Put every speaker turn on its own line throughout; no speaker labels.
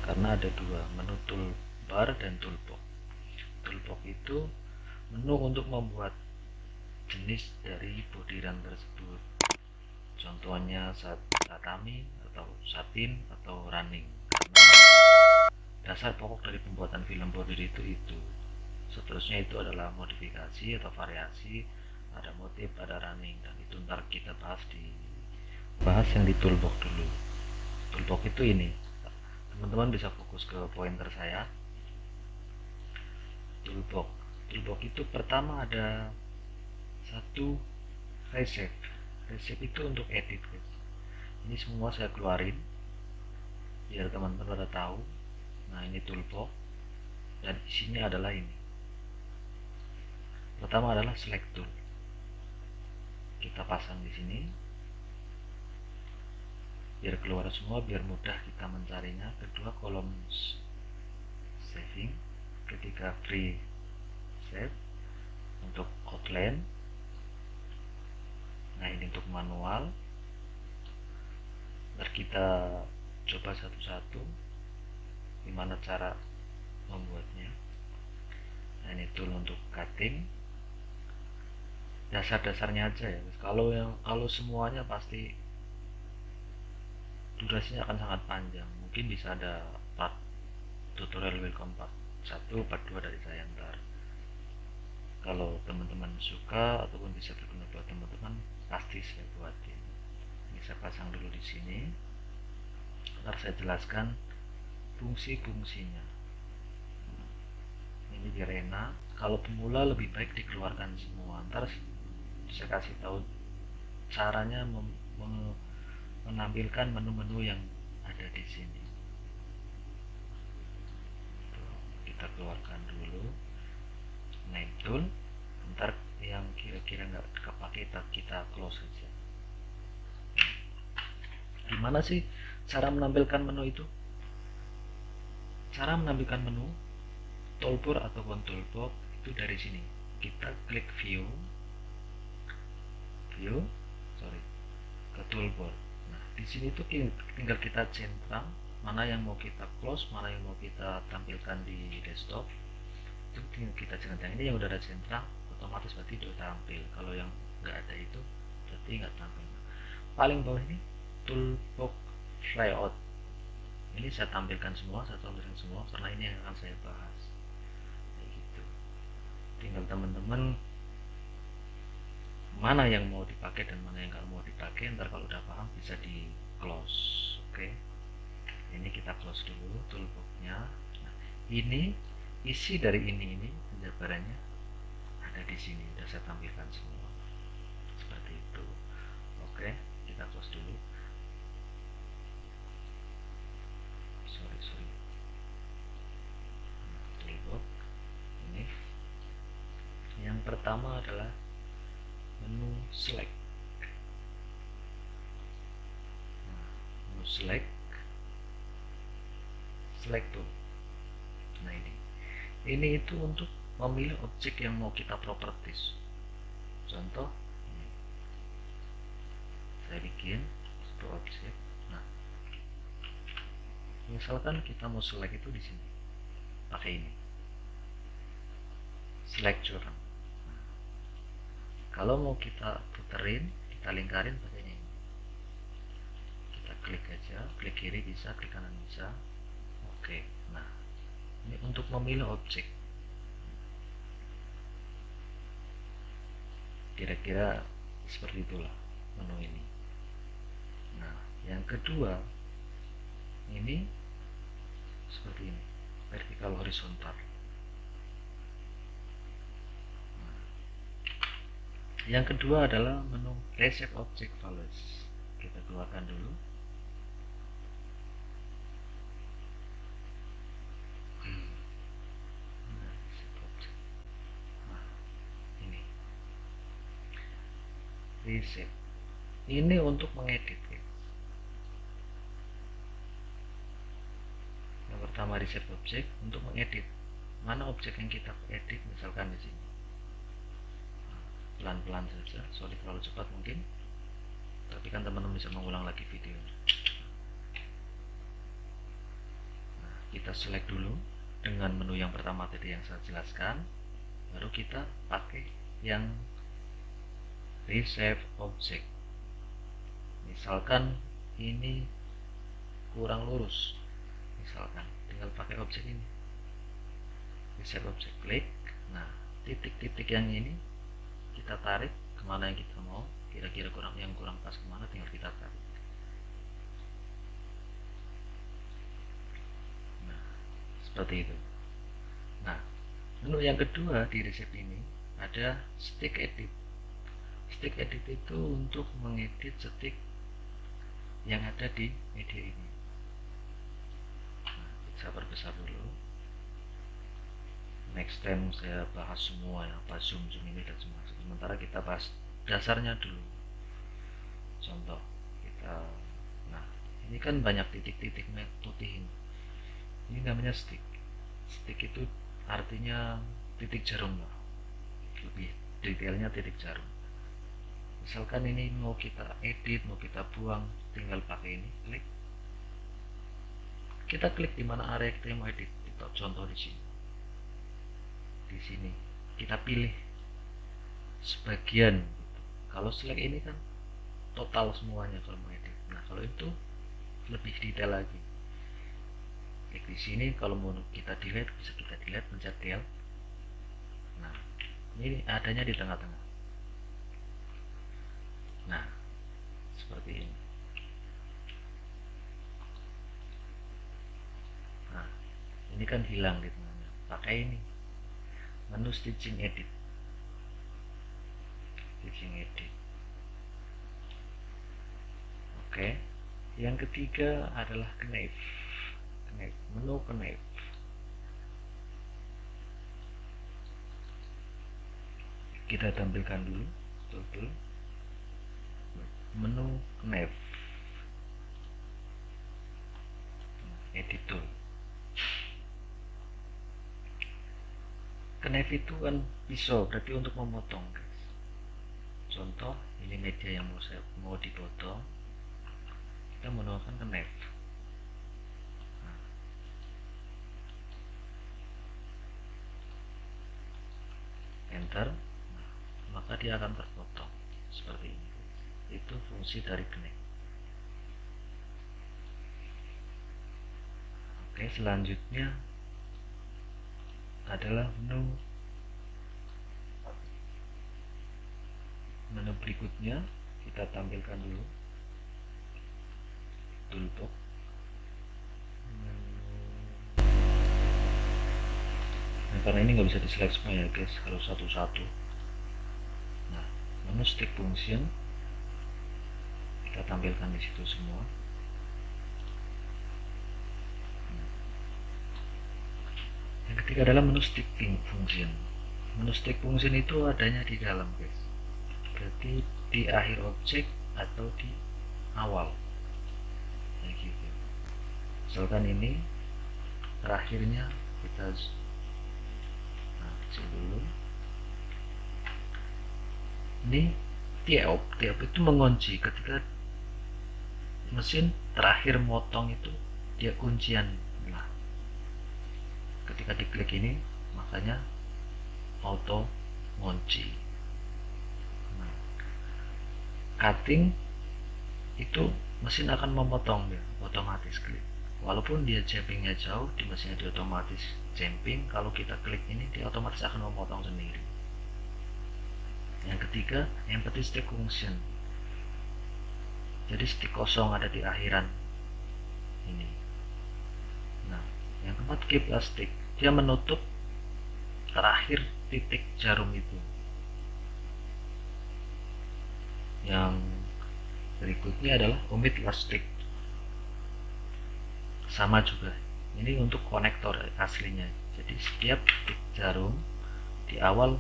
karena ada dua, menu toolbar dan toolbox. Toolbox itu menu untuk membuat jenis dari body run tersebut, contohnya tatami atau satin atau running, karena dasar pokok dari pembuatan film body itu. Seterusnya itu adalah modifikasi atau variasi, ada motif, ada running, dan itu ntar kita bahas yang di toolbox dulu. Toolbox itu ini, teman-teman bisa fokus ke pointer saya. Toolbox itu pertama ada satu, reshape. Reshape itu untuk edit, guys. Ini semua saya keluarin biar teman-teman pada tahu. Nah, ini toolbox dan isinya adalah ini. Pertama adalah select tool, kita pasang di sini biar keluar semua, biar mudah kita mencarinya. Kedua, kolom saving, ketika free save untuk outline. Nah, ini untuk manual. Ntar kita coba satu-satu gimana cara membuatnya. Nah, ini tool untuk cutting, dasar-dasarnya aja ya. Kalau semuanya pasti durasinya akan sangat panjang. Mungkin bisa ada part tutorial welcome part 1, part 2 dari saya ntar. Kalau teman-teman suka ataupun bisa berguna buat teman-teman, pasti saya buatin. Ini saya pasang dulu di sini. Ntar saya jelaskan fungsi-fungsinya. Ini biar enak. Kalau pemula lebih baik dikeluarkan semua. Ntar saya kasih tahu caranya menampilkan menu-menu yang ada di sini. Kita keluarkan dulu name tool. Ntar yang kira-kira nggak kepake kita close saja. Gimana sih cara menampilkan menu itu? Cara menampilkan menu toolbar ataupun toolbox itu dari sini. Kita klik view, ke toolbar. Nah, di sini tuh tinggal kita centang mana yang mau kita close, mana yang mau kita tampilkan di desktop. Itu tinggal kita centang. Ini yang udah ada centang, otomatis berarti udah tampil. Kalau yang nggak ada itu berarti nggak tampil. Paling bawah ini toolbox layout. Ini saya tampilkan semua, karena ini yang akan saya bahas. Kayak gitu. Tinggal teman-teman mana yang mau dipakai dan mana yang nggak mau dipakai. Ntar kalau udah paham bisa di close. Oke. Ini kita close dulu toolboxnya. Nah, ini isi dari ini penjabarannya ada di sini. Udah saya tampilkan semua. Seperti itu. Oke, kita close dulu. Sorry. Toolbox ini. Yang pertama adalah menu select. Nah, menu select tool. Nah, ini itu untuk memilih objek yang mau kita properties. Contoh, ini. Saya bikin sebuah objek. Nah, misalkan kita mau select itu di sini, pakai ini, select journal. Nah, kalau mau kita puterin, kita lingkarin pakai ini. Kita klik aja, klik kiri bisa, klik kanan bisa. Oke. Nah, ini untuk memilih objek. Kira-kira seperti itulah menu ini. Nah, yang kedua ini seperti ini, vertikal horizontal. Nah, yang kedua adalah menu reshape object values. Kita keluarkan dulu. Reshape ini untuk mengedit, guys. Yang pertama reshape object untuk mengedit mana objek yang kita edit, misalkan di sini. Pelan-pelan saja, sorry terlalu cepat mungkin, tapi kan teman-teman bisa mengulang lagi videonya. Nah, kita select dulu dengan menu yang pertama tadi yang saya jelaskan, baru kita pakai yang reshape object. Misalkan ini kurang lurus, misalkan tinggal pakai objek ini, reshape object, klik. Nah, titik-titik yang ini kita tarik kemana yang kita mau, kira-kira yang kurang pas kemana, tinggal kita tarik. Nah, seperti itu. Nah, menu yang kedua di reshape ini ada stick edit. Stick edit itu untuk mengedit stick yang ada di media ini. Nah, saya perbesar dulu. Next time saya bahas semua ya, apa zoom ini dan semua. Sementara kita bahas dasarnya dulu. Contoh kita, nah ini kan banyak titik-titik putih ini namanya stick. Stick itu artinya titik jarum lah, lebih detailnya titik jarum. Misalkan ini mau kita edit, mau kita buang, tinggal pakai ini, klik. Kita klik di mana area kita mau edit. Kita contoh di sini. Di sini kita pilih sebagian. Kalau select ini kan total semuanya kalau mau edit. Nah, kalau itu lebih detail lagi. Klik di sini, kalau mau kita delete bisa kita delete, pencet del. Nah, ini adanya di tengah-tengah. Nah, seperti ini. Nah, ini kan hilang di tengahnya. Pakai ini, menu stitching edit. Stitching edit. Oke. Yang ketiga adalah knife. Menu knife. Kita tampilkan dulu, betul. Menu knife. Edit tool. Knife itu kan pisau, berarti untuk memotong, guys. Contoh, ini media yang mau dipotong, kita menggunakan knife. Nah. Enter, nah, maka dia akan terpotong seperti ini. Itu fungsi dari knife. Oke, selanjutnya adalah menu berikutnya. Kita tampilkan dulu toolbox. Nah, karena ini nggak bisa di select semua ya guys, harus satu-satu. Nah, menu stick function kita tampilkan di situ semua. Yang ketiga adalah menu stick function. Menu stick function itu adanya di dalam, guys. Berarti di akhir objek atau di awal. Kayak gitu. Misalkan ini terakhirnya kita kecil dulu. Ini tiap itu mengunci ketika mesin terakhir motong itu dia kuncian. Nah, ketika diklik ini makanya auto ngunci. Nah, cutting itu mesin akan memotong dia otomatis klik. Walaupun dia jampingnya jauh, di mesinnya dia otomatis jamping. Kalau kita klik ini dia otomatis akan memotong sendiri. Yang ketiga, empty stick function. Jadi stick kosong ada di akhiran ini. Nah, yang keempat keep plastic. Dia menutup terakhir titik jarum itu. Yang berikutnya adalah omit plastic. Sama juga. Ini untuk konektor aslinya. Jadi setiap titik jarum di awal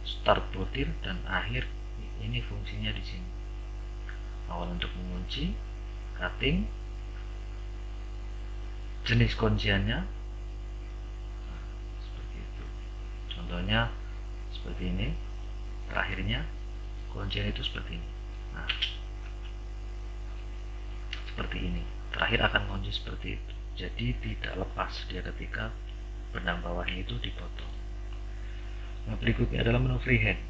start bordir dan akhir ini fungsinya di sini. Awal untuk mengunci, cutting, jenis kunciannya, nah, seperti itu. Contohnya seperti ini, terakhirnya kuncian itu seperti ini. Nah, seperti ini. Terakhir akan kunci seperti itu. jadi tidak lepas dia ketika benang bawahnya itu dipotong. Nah, berikutnya adalah menu freehand.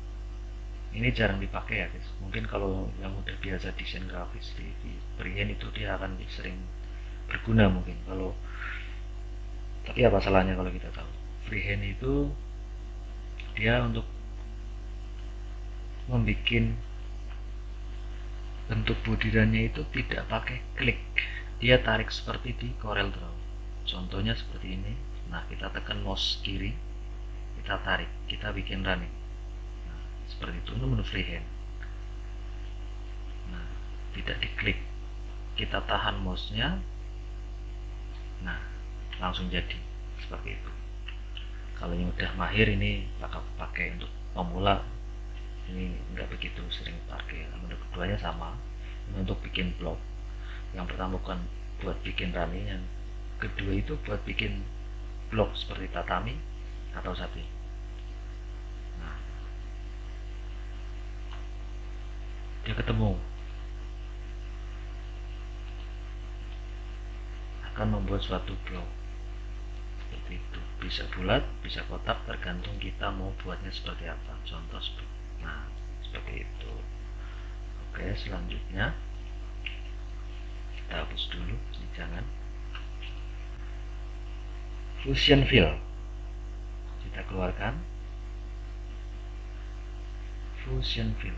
Ini jarang dipakai ya guys, mungkin kalau yang udah biasa desain grafis di freehand itu dia akan sering berguna mungkin. Kalau tapi apa salahnya kalau kita tahu freehand itu dia untuk membuat bentuk butirannya itu tidak pakai klik, dia tarik seperti di Corel Draw. Contohnya seperti ini. Nah, kita tekan mouse kiri, kita tarik, kita bikin running. Nah, seperti itu menu freehand. Nah, tidak diklik, kita tahan mouse-nya. Nah, langsung jadi seperti itu. Kalau yang udah mahir ini pakai untuk pemula, ini nggak begitu sering pakai. Menu keduanya sama, ini untuk bikin blog. Yang pertama bukan buat bikin running, yang kedua itu buat bikin blog seperti tatami atau sapi. Nah, dia ketemu akan membuat suatu blog seperti itu, bisa bulat bisa kotak tergantung kita mau buatnya seperti apa. Contoh nah seperti itu. Oke, selanjutnya kita hapus dulu ini, jangan. Fusion fill kita keluarkan. Fusion fill.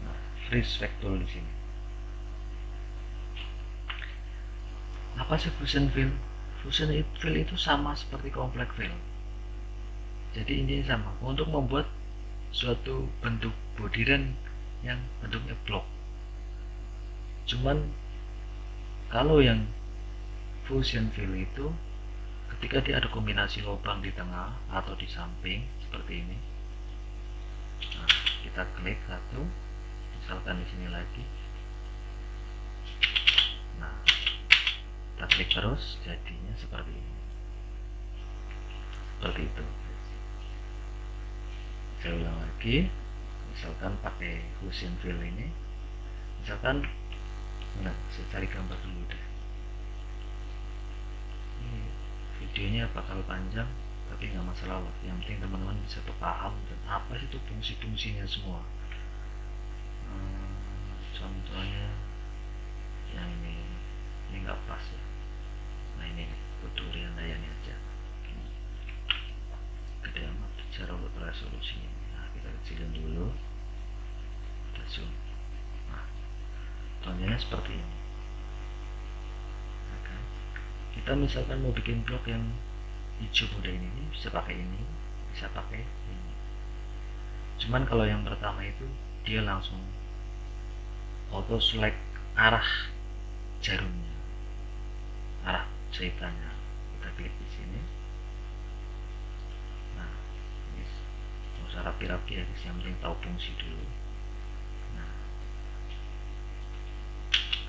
Nah, freeze vector di sini. Apa sih fusion fill? Fusion fill itu sama seperti complex fill. Jadi ini sama untuk membuat suatu bentuk bodiran yang bentuknya blok. Cuman kalau yang fusion fill itu ketika dia ada kombinasi lubang di tengah atau di samping seperti ini. Nah, kita klik satu, misalkan di sini lagi. Nah, kita klik terus, jadinya seperti ini. Seperti itu. Saya ulang lagi, misalkan pakai fusion fill ini, misalkan, nah, saya cari gambar dulu deh. Ini videonya bakal panjang, tapi nggak masalah lah. Yang penting teman-teman bisa paham dan apa sih itu fungsi-fungsinya semua. Contohnya yang ini nggak pas ya. Nah ini tutorial layarnya aja gede amat cara resolusinya. Nah, kita kecilin dulu, kita zoom. Nah, contohnya seperti ini. Nah, kan? Kita misalkan mau bikin blok yang hijau muda ini, bisa pakai ini, bisa pakai ini. Cuman kalau yang pertama itu dia langsung auto select arah jarumnya, arah jahitannya. Kita klik di sini. Nah, ini nggak usah rapi-rapi ya, yang penting tahu fungsi dulu. Nah,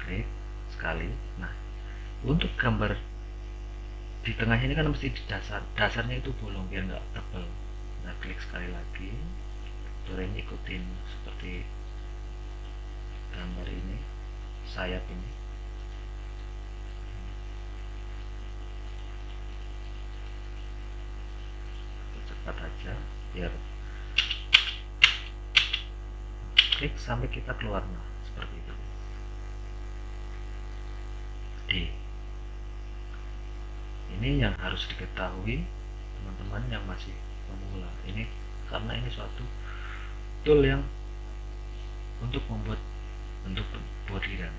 klik sekali. Nah, untuk gambar di tengahnya ini kan mesti di dasarnya itu bolong biar nggak tebal. Nah, klik sekali lagi, tutorialnya ikutin seperti gambar ini, sayap ini. Cepat aja biar klik sampai kita keluar. Nah, seperti itu. D. Ini yang harus diketahui teman-teman yang masih pemula ini, karena ini suatu tool yang untuk membuat bentuk bodiran.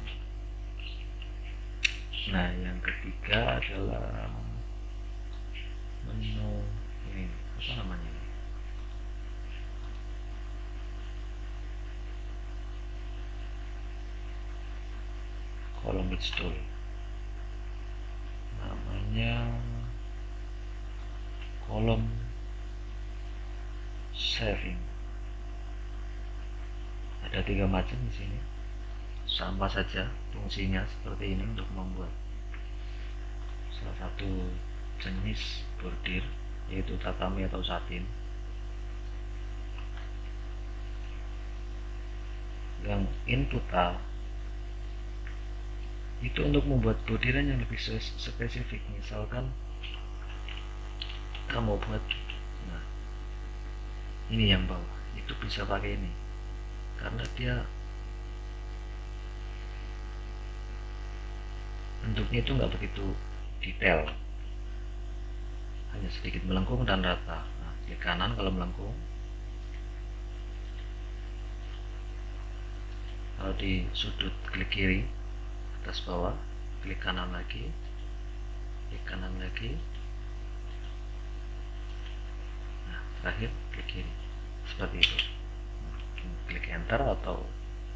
Nah, yang ketiga adalah menu ini, apa namanya ini? Column Width Tool. Namanya column saving. Ada 3 macam di sini. Sama saja fungsinya seperti ini untuk membuat salah satu jenis bordir, yaitu tatami atau satin. Yang input A itu untuk membuat bodiran yang lebih spesifik. Misalkan kamu buat, nah ini yang bawah, itu bisa pakai ini karena dia bentuknya itu nggak begitu detail, hanya sedikit melengkung dan rata. Nah, klik kanan kalau melengkung, kalau di sudut klik kiri, atas bawah, klik kanan lagi, klik kanan lagi, nah terakhir klik kiri, seperti itu. Klik enter atau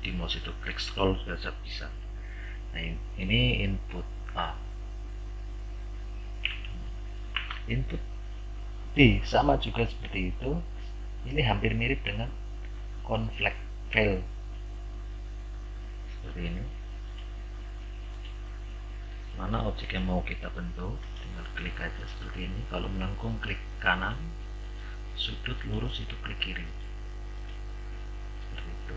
di mouse itu klik scroll sudah bisa. Nah ini input A, input B sama juga seperti itu. Ini hampir mirip dengan conflict file seperti ini. Mana objek yang mau kita bentuk, tinggal klik aja seperti ini. Kalau melengkung klik kanan, sudut lurus itu klik kiri, seperti itu.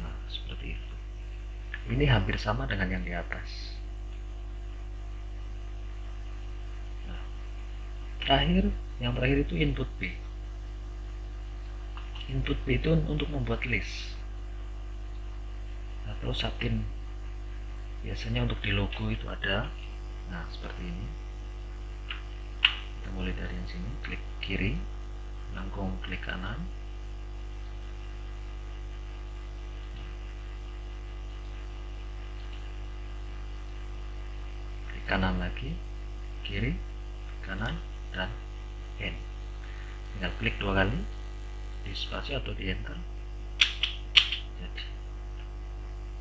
Nah seperti itu. Ini hampir sama dengan yang di atas. Nah, yang terakhir itu input B. Input B itu untuk membuat list atau satin. Biasanya untuk di logo itu ada. Nah seperti ini. Kita mulai dari yang sini, klik kiri, melengkung klik kanan, klik kanan lagi, kiri, kanan, dan N. Tinggal klik 2 kali di spasi atau di enter, jadi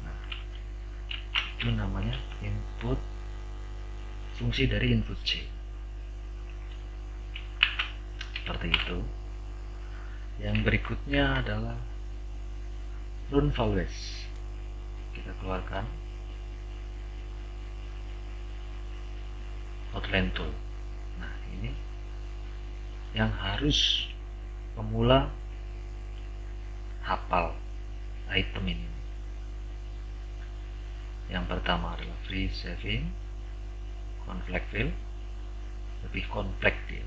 nah itu namanya input, fungsi dari input C, seperti itu. Yang berikutnya adalah run values. Kita keluarkan outline tool. Nah ini yang harus pemula hafal item ini. Yang pertama adalah free saving, conflict fill, lebih kompleks dia.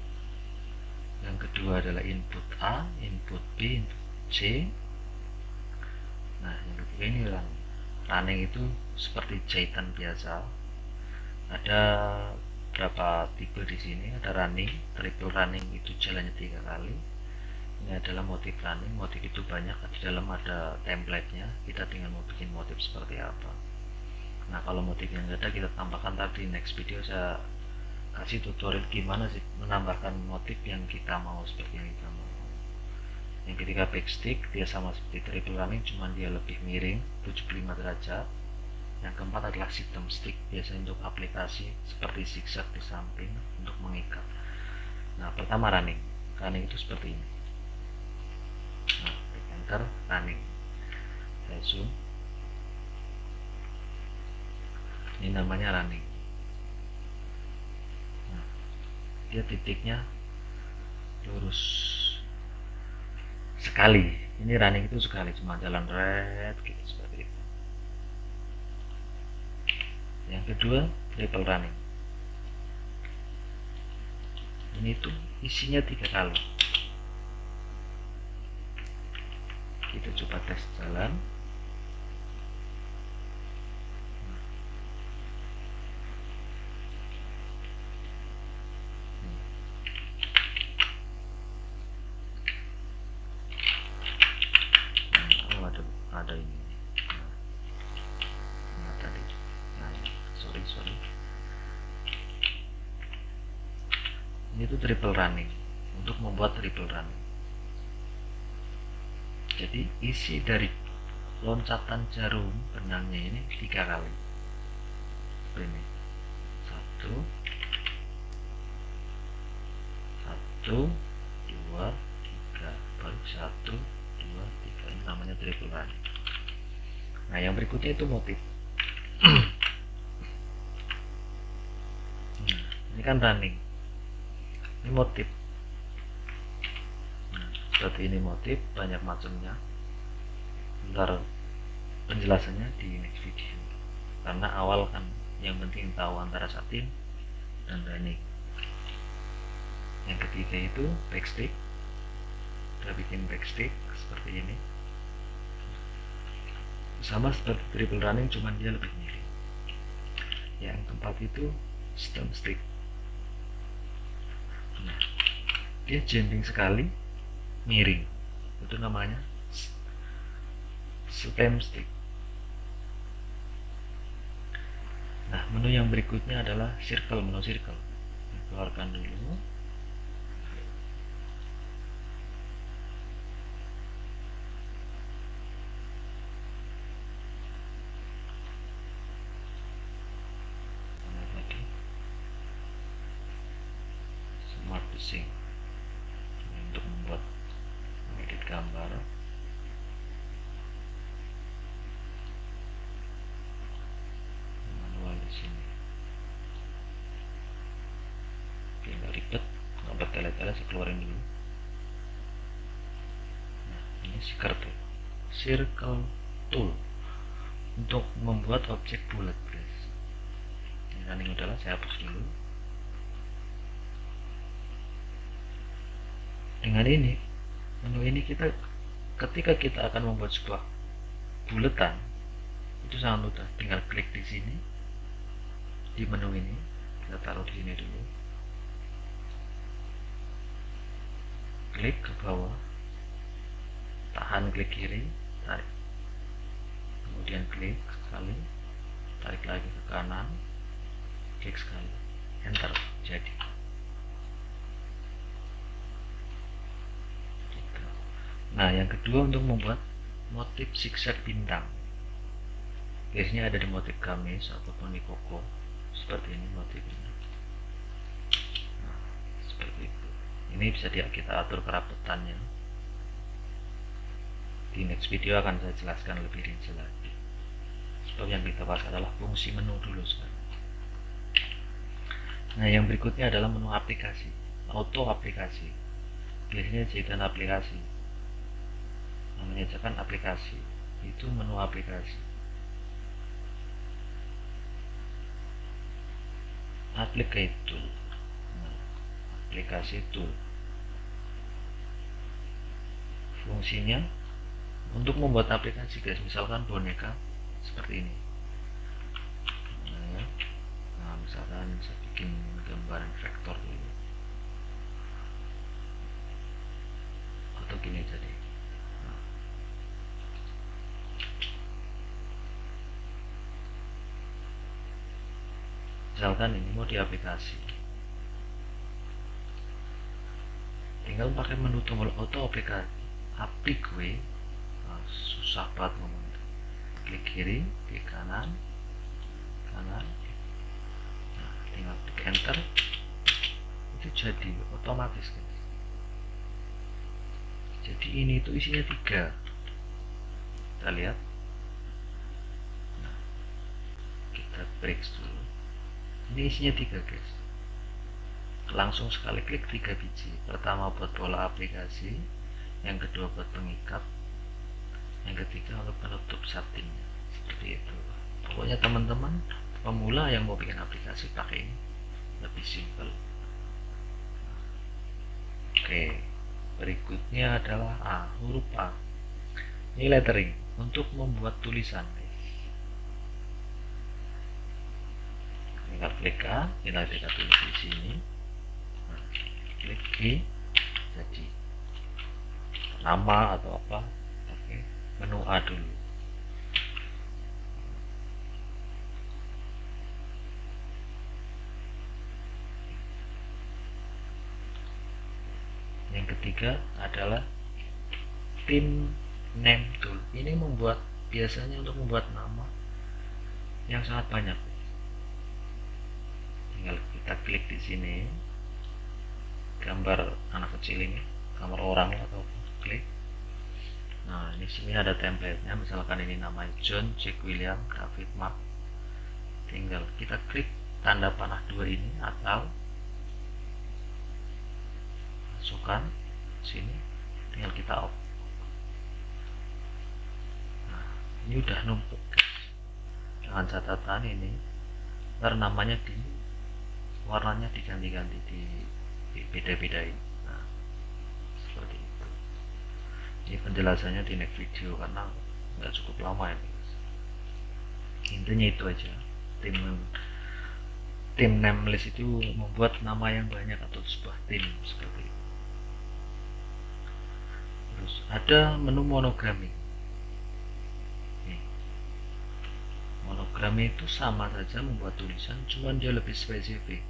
Yang kedua adalah input A, input B, input C. Nah yang ketiga ini running itu seperti jahitan biasa. Ada berapa tipe di sini? Ada running, triple running itu jalannya 3 kali. Ini adalah motif running. Motif itu banyak, di dalam ada template-nya. Kita tinggal mau bikin motif seperti apa. Nah kalau motif yang ada kita tambahkan tadi. Next video saya kasih tutorial gimana sih menambahkan motif yang kita mau, seperti yang kita mau. Yang ketiga backstick, dia sama seperti triple running, cuman dia lebih miring 75 derajat. Yang keempat adalah system stick, biasanya untuk aplikasi seperti zigzag di samping untuk mengikat. Nah pertama running itu seperti ini. Nah klik enter, running, saya zoom, ini namanya running. Nah, dia titiknya lurus sekali. Ini running itu sekali, cuma jalan red gitu, seperti itu. Yang kedua triple running, ini tuh isinya 3 kali. Kita coba tes jalan. Ada ini. Nah tadi, nah sorry ini tuh triple running, untuk membuat triple running. Jadi isi dari loncatan jarum benangnya ini 3 kali. Ini 1 2 3, baru 1 2 3, ini namanya triple running. Nah Nah, yang berikutnya itu motif. Nah, ini kan running, ini motif. Nah, seperti ini motif, banyak macamnya. Ntar penjelasannya di next video, karena awal kan yang penting tahu antara satin dan running. Yang ketiga itu backstick, kita bikin backstick seperti ini, sama seperti triple running, cuman dia lebih miring. Yang keempat itu stem stick. Nah, dia jumping sekali miring, itu namanya stem stick. Nah, menu yang berikutnya adalah circle, menu circle. Keluarkan dulu. Tadi smart bising untuk membuat edit gambar. Manual di sini. Oke, nggak ribet, nggak bertele-tele, saya keluarin dulu. Nah, ini circle tool untuk membuat objek bulat, guys. Ini running udahlah, saya hapus dulu. Dengan ini, menu ini ketika kita akan membuat sebuah buletan, itu sangat mudah. Tinggal klik di sini, di menu ini, kita taruh di sini dulu. Klik ke bawah, tahan, klik kiri, tarik, kemudian klik sekali, tarik lagi ke kanan, klik sekali, enter, jadi. Nah, yang kedua untuk membuat motif zigzag bintang, biasanya ada di motif gamis ataupun di koko, seperti ini motifnya. Nah, seperti itu. Ini bisa kita atur kerapetannya. Di next video akan saya jelaskan lebih rinci lagi. Sebab yang kita bahas adalah fungsi menu dulu sekarang. Nah, yang berikutnya adalah menu aplikasi, auto aplikasi. Biasanya jahitan aplikasi, menyejakan aplikasi, itu menu aplikasi. Aplikasi tool. Nah, aplikasi tool. Fungsinya untuk membuat aplikasi, guys. Misalkan boneka seperti ini. Nah, misalkan saya bikin gambaran vektor dulu, atau gini tadi. Nah, misalkan ini mau di aplikasi, tinggal pakai menu tombol auto aplikasi. Aplik gue, nah, susah banget ngomong. Klik kiri, klik kanan, kanan. Nah, tinggal klik enter, itu jadi otomatis, guys. Jadi ini tuh isinya 3. Kita lihat. Nah, kita break dulu. Ini isinya 3, guys. Langsung sekali klik 3 biji. Pertama buat pola aplikasi, yang kedua buat pengikat, yang ketiga untuk penutup satinnya. Seperti itu. Pokoknya teman-teman pemula yang mau bikin aplikasi pakai ini, lebih simpel. Oke, berikutnya adalah huruf A. Ini lettering untuk membuat tulisan, guys. Tinggal klik A, kita tulis di sini. Nah, klik G, jadi nama atau apa. Oke, menu A dulu. Yang ketiga adalah theme name tool. Ini biasanya untuk membuat nama yang sangat banyak. Tinggal kita klik di sini, gambar anak kecil ini, gambar orang atau klik. Nah, ini sini ada template-nya, misalkan ini namanya John, Jack, William, David, Mark. Tinggal kita klik tanda panah 2 ini atau masukkan sini, tinggal kita off. Nah, ini udah numpuk. Dengan catatan ini, ntar namanya warnanya diganti-ganti, di beda-bedain. Nah, seperti itu. Ini penjelasannya di next video karena nggak cukup lama ya guys. Intinya itu aja. Tim nameless itu membuat nama yang banyak atau sebuah tim seperti itu. Terus ada menu monograming. Monograming itu sama saja membuat tulisan, cuman dia lebih spesifik.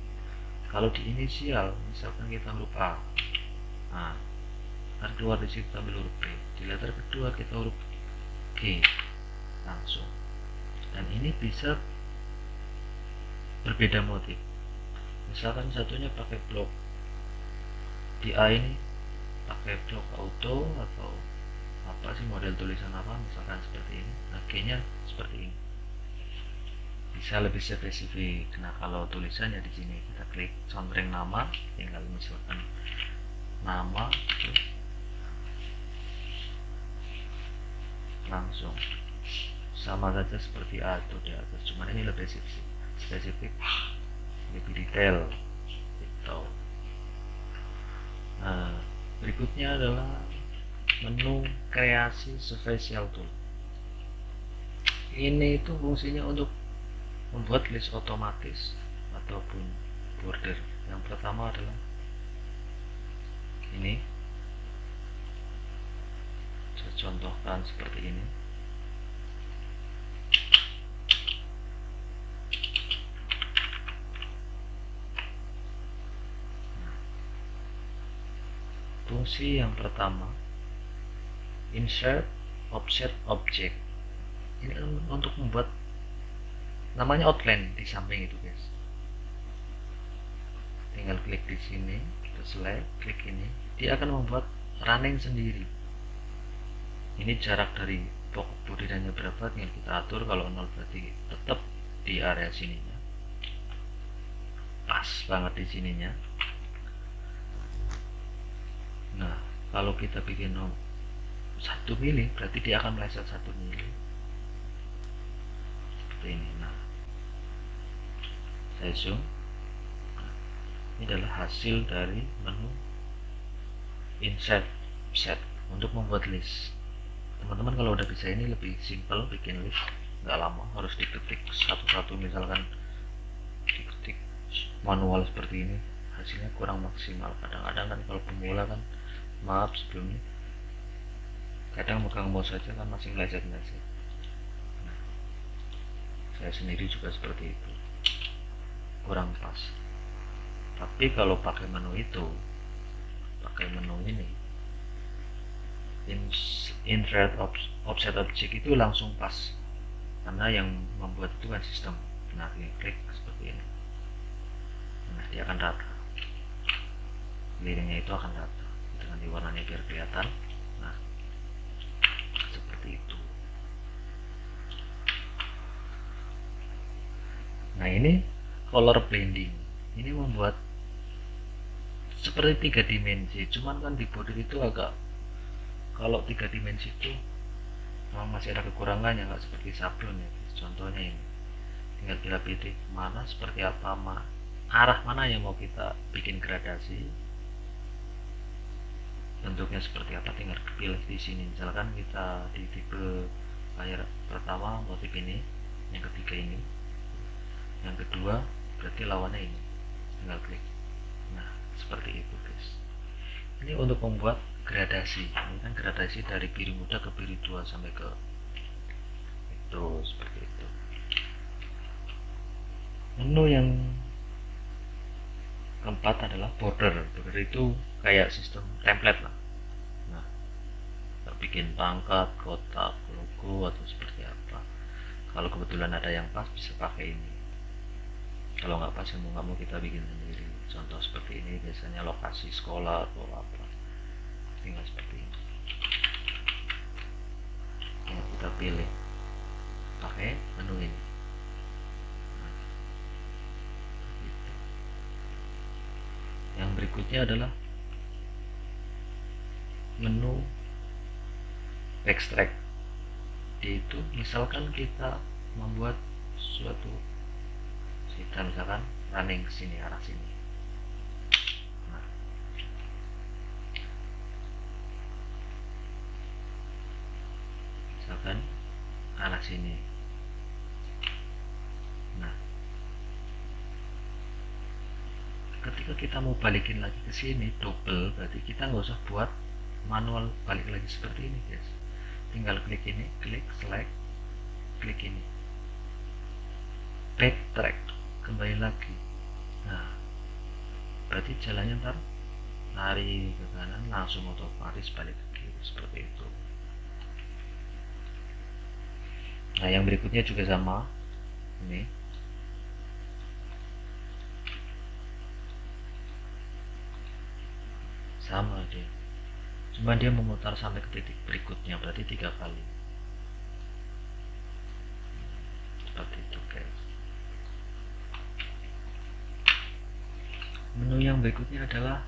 Kalau di inisial, misalkan kita huruf A, nah, ntar keluar di situ kita ambil huruf B. Di letter kedua kita huruf G, langsung. Dan ini bisa berbeda motif. Misalkan satunya pakai blok, di A ini pakai blok auto atau apa sih model tulisan apa, misalkan seperti ini. Nah, G-nya seperti ini. Bisa lebih spesifik. Nah, kalau tulisannya di sini kita klik contreng nama, tinggal misalkan nama itu langsung sama saja seperti A itu di atas, cuman ini lebih spesifik, lebih detail gitu. Nah, berikutnya adalah menu kreasi spesial tool. Ini itu fungsinya untuk membuat list otomatis ataupun border. Yang pertama adalah ini, saya contohkan seperti ini. Fungsi yang pertama, insert offset object. Ini untuk membuat namanya outline di samping itu guys. Tinggal klik di sini, kita select, klik ini, dia akan membuat running sendiri. Ini jarak dari pokok bodirannya berapa, tinggal kita atur. Kalau 0 berarti tetap di area sininya, pas banget di sininya. Nah, kalau kita bikin 1 mili, berarti dia akan meleset 1 mili seperti ini. Nah, saya zoom. Ini adalah hasil dari menu insert set untuk membuat list. Teman-teman kalau udah bisa ini lebih simple bikin list, nggak lama, harus diketik satu-satu. Misalkan diketik manual seperti ini, hasilnya kurang maksimal. Kadang-kadang kan kalau pemula kan, maaf sebelumnya, kadang megang mouse saja kan masih meleset-meleset. Nah, saya sendiri juga seperti itu, kurang pas. Tapi kalau pakai menu itu, pakai menu ini, insert offset object, itu langsung pas, karena yang membuat itu kan sistem. Nah, ini klik seperti ini, nah dia akan rata, liringnya itu akan rata. Nanti warnanya biar kelihatan. Nah, seperti itu. Nah, ini color blending. Ini membuat seperti 3 dimensi. Cuman kan di border itu agak, kalau 3 dimensi itu memang masih ada kekurangannya, nggak seperti sablon ya. Contohnya ini, tinggal kita pilih mana, seperti apa, arah mana yang mau kita bikin gradasi, bentuknya seperti apa, tinggal pilih di sini. Misalkan kita di tipe layar pertama motif ini, yang ketiga ini, yang kedua berarti lawannya ini, tinggal klik. Nah, seperti itu guys. Ini untuk membuat gradasi. Ini kan gradasi dari biru muda ke biru tua sampai ke itu, seperti itu. Menu yang keempat adalah border. Border itu kayak sistem template lah. Nah, bikin pangkat, kotak, logo atau seperti apa. Kalau kebetulan ada yang pas, bisa pakai ini. Kalau nggak pas, mau nggak mau kita bikin sendiri. Contoh seperti ini, biasanya lokasi sekolah atau apa, tinggal seperti ini. kita pilih pakai menu ini. Gitu. Yang berikutnya adalah menu extract. Itu misalkan kita membuat suatu, kita misalkan running ke sini, arah sini. Nah, misalkan arah sini. Nah, ketika kita mau balikin lagi ke sini double, berarti kita nggak usah buat manual balik lagi seperti ini guys. Tinggal klik ini, klik select, klik ini, backtrack, kembali lagi. Nah, berarti jalannya ntar lari ke kanan langsung otomatis balik ke kiri seperti itu. Nah, yang berikutnya juga sama, ini sama dia, cuma dia memutar sampai ke titik berikutnya, berarti 3 kali seperti itu guys. Menu yang berikutnya adalah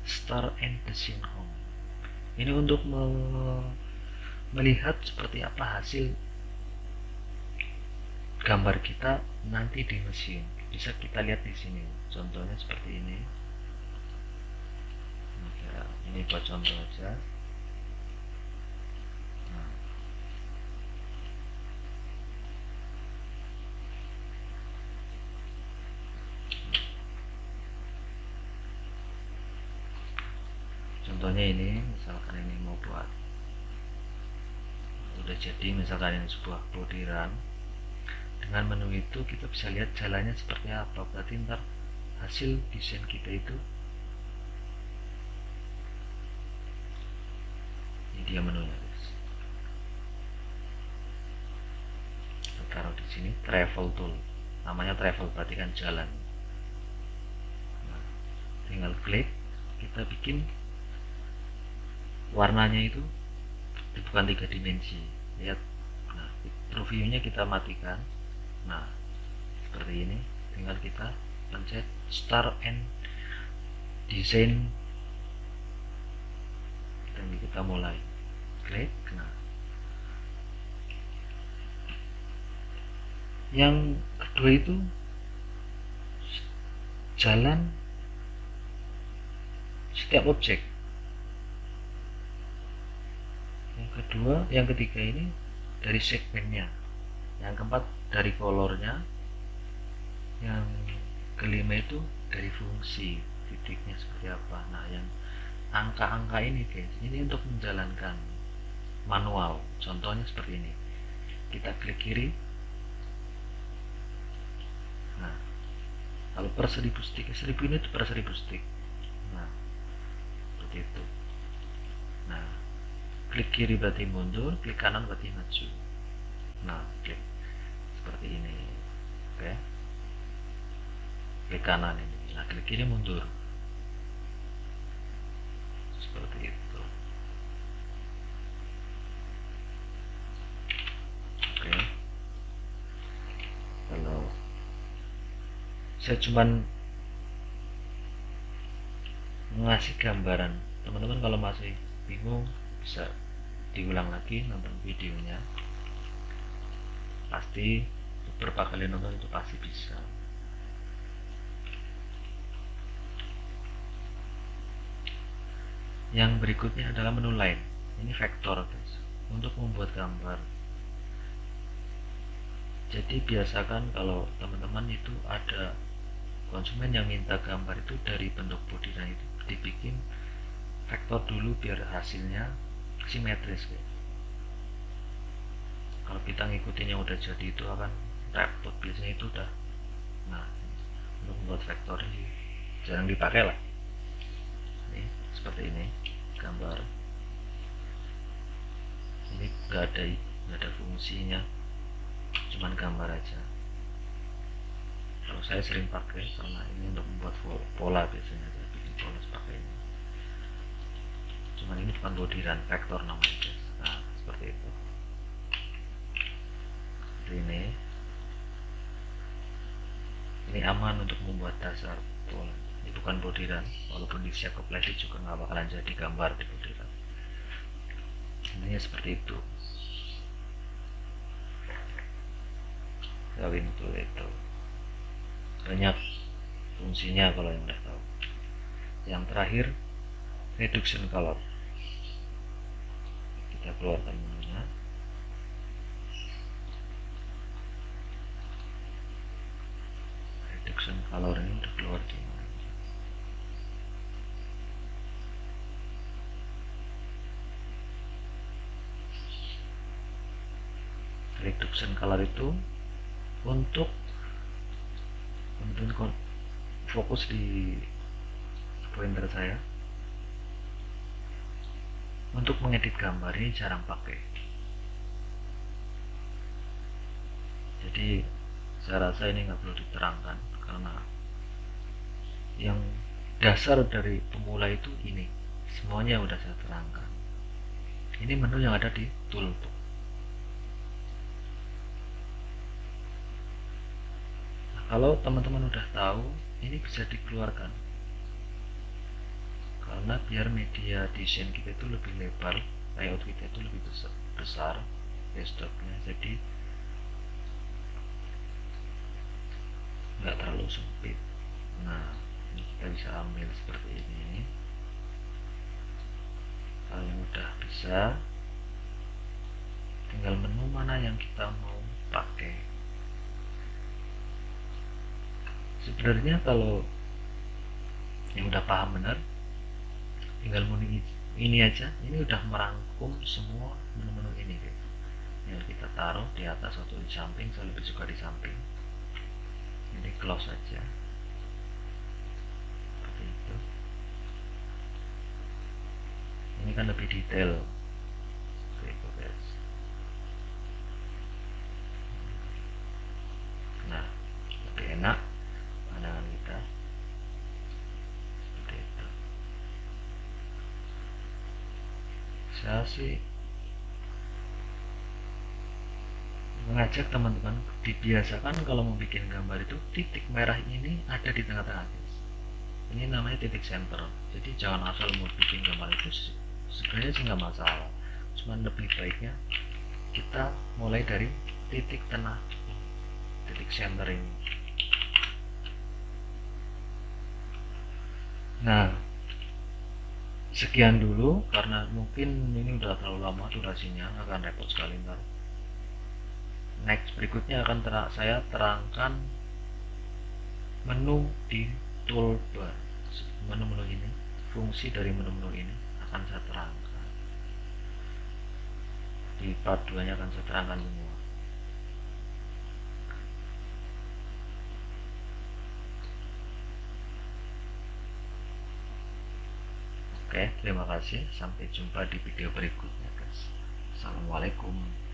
Start and the Scene Home. Ini untuk melihat seperti apa hasil gambar kita nanti di mesin. Bisa kita lihat di sini. Contohnya seperti ini. Nah, ini buat contoh aja. Nah. Contohnya ini, misalkan ini mau buat, udah jadi misalkan ini sebuah bodiran. Dengan menu itu kita bisa lihat jalannya seperti apa, berarti ntar hasil desain kita itu, ini dia menunya guys. Kita taruh di sini travel tool, namanya travel, berarti kan jalan. Nah, tinggal klik, kita bikin warnanya itu bukan 3 dimensi, lihat. Nah, previewnya kita matikan. Nah, seperti ini, tinggal kita pencet Start and Design dan kita mulai klik. Nah, yang kedua itu jalan setiap objek. Yang ketiga ini dari segmennya. Yang keempat dari kolornya. Yang kelima itu dari fungsi titiknya seperti apa. Nah, yang angka-angka ini guys, ini untuk menjalankan manual. Contohnya seperti ini, kita klik kiri. Nah, kalau per 1000 stick, 1000 ini per 1000 stick. Nah, seperti itu. Nah, klik kiri berarti mundur, klik kanan berarti maju. Nah, klik seperti ini. Oke, klik kanan ini. Nah, klik kiri mundur seperti itu. Oke, kalau saya cuman ngasih gambaran, teman-teman kalau masih bingung bisa diulang lagi nonton videonya, pasti beberapa kali nonton itu pasti bisa. Yang berikutnya adalah menu lain. Ini vektor guys, untuk membuat gambar. Jadi biasakan kalau teman-teman itu ada konsumen yang minta gambar itu dari bentuk bodiran itu dibikin vektor dulu biar hasilnya simetris guys. Kalau kita ngikutin yang udah jadi itu akan repot, biasanya itu udah. Nah, untuk membuat vektor ini jarang dipakai lah. Ini seperti ini gambar. Ini nggak ada fungsinya, cuman gambar aja. Kalau saya sering pakai karena ini untuk membuat pola, biasanya saya bikin pola seperti ini. Cuman ini bukan bodiran, vektor namanya guys. Nah, seperti itu. seperti ini aman untuk membuat dasar pola. Ini bukan bodiran, walaupun di siap ke plastik juga nggak bakalan jadi gambar di bodiran. Intinya seperti itu. Kawin tool itu banyak fungsinya kalau yang udah tahu. Yang terakhir, reduction color. Kita keluarkan menunya. Reduction color ini udah keluar di mana? Reduction color itu untuk fokus di pointer saya. Untuk mengedit gambar ini jarang pakai. Jadi saya rasa ini nggak perlu diterangkan karena yang dasar dari pemula itu ini semuanya udah saya terangkan. Ini menu yang ada di toolbox. Nah, kalau teman-teman udah tahu, ini bisa dikeluarkan karena biar media desain kita itu lebih lebar, layout kita itu lebih besar desktopnya, jadi nggak terlalu sempit. Nah, ini kita bisa ambil seperti ini. Kalau yang udah bisa, tinggal menu mana yang kita mau pakai. Sebenarnya kalau yang udah paham benar, tinggal menu ini aja. Ini udah merangkum semua menu-menu ini. Yang kita taruh di atas atau di samping, saya lebih suka di samping. Ini close aja. Seperti itu. Ini kan lebih detail. Seperti itu, guys. Nah, lebih enak pandangan kita. Seperti itu. Saya sih mengajak teman-teman dibiasakan kalau mau bikin gambar itu titik merah ini ada di tengah-tengah. Ini namanya titik center. Jadi jangan asal mau bikin gambar itu, sebenarnya sih nggak masalah. Cuman lebih baiknya kita mulai dari titik tengah, titik center ini. Nah, sekian dulu karena mungkin ini udah terlalu lama durasinya, akan repot sekali ntar. Next berikutnya akan saya terangkan menu di toolbar. Menu-menu ini, fungsi dari menu-menu ini akan saya terangkan. Di part 2 nya akan saya terangkan semua. Oke, terima kasih. Sampai jumpa di video berikutnya, guys. Assalamualaikum.